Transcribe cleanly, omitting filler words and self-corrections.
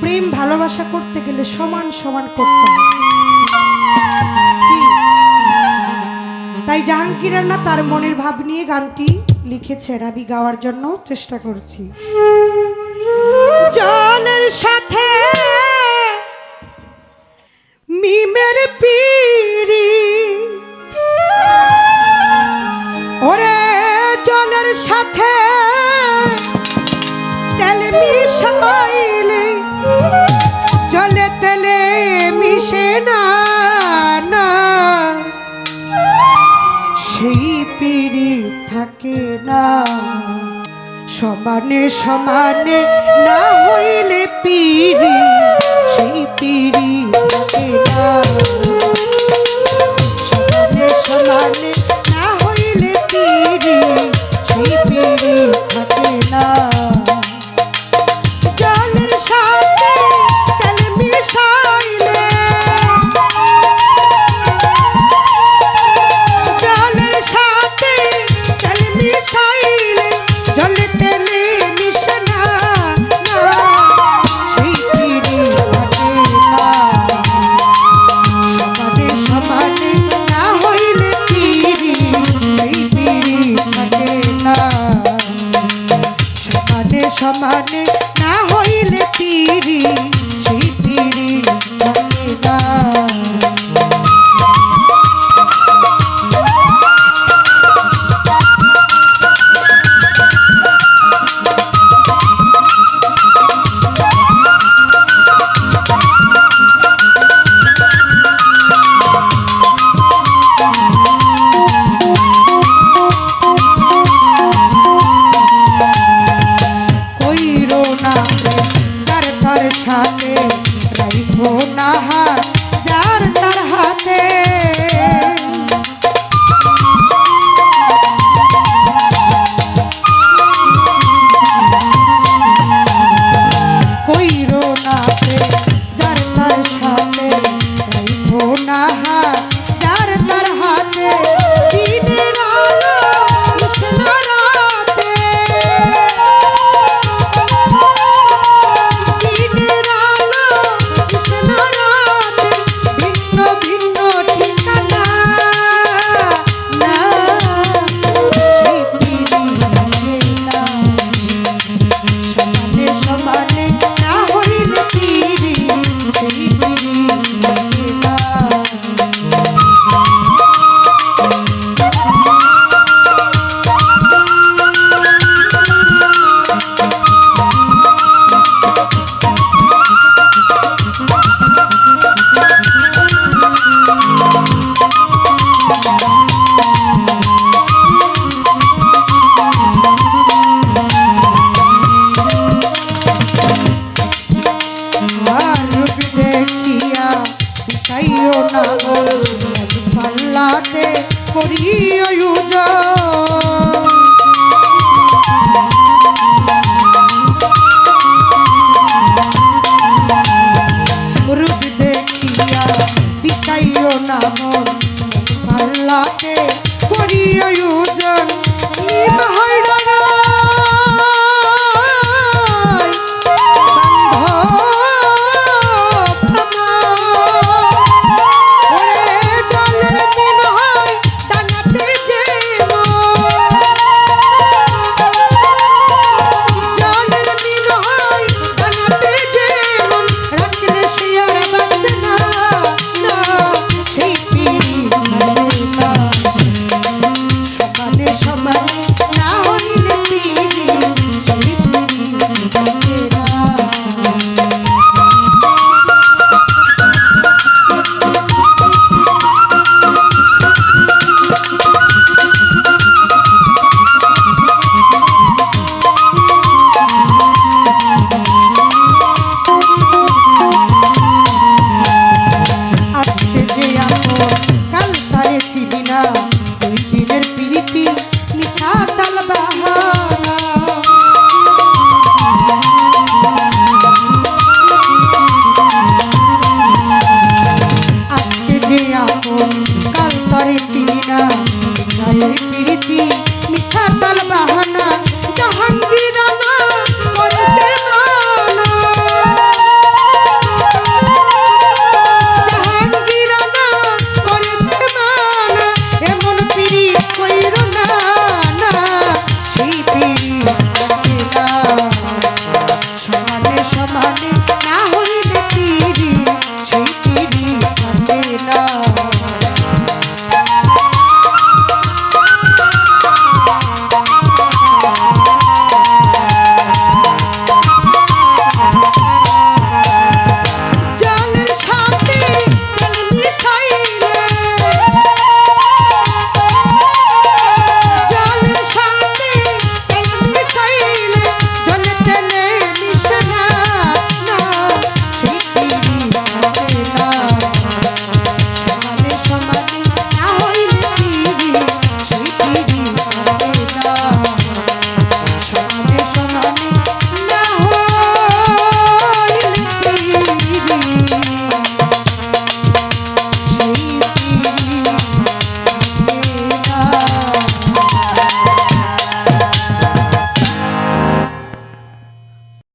প্রেম ভালোবাসা করতে গেলে সমান সমান করতে হবে। তাই জাহাঙ্গীর রানা তার মনের ভাব নিয়ে গানটি লিখেছেন, আমি গাওয়ার জন্য চেষ্টা করছি। জলের সাথে মিমের পিড়ি, ওরে জলের সাথে তেল মিশাইলে জলে তেলে মিশে না, না সেই পিড়ি থাকে না। সমানে সমানে না হইলে পিড়ি, সেই পিড়ি থাকে না। সমানে সমানে না হইলে পিড়ি, সেই পিড়ি থাকে না। জলের সাথে তেল মিশাইলে, জলের সাথে তেল মিশাইলে জলে তেলে মিশে না, না সেই পিড়ি থাকে না। সমানে সমানে না হইলে পিড়ি, সেই পিড়ি থাকে না। সমানে সমানে না হইলে পিড়ি, সেই পিড়ি থাকে না। কইরো না তার তার সাথে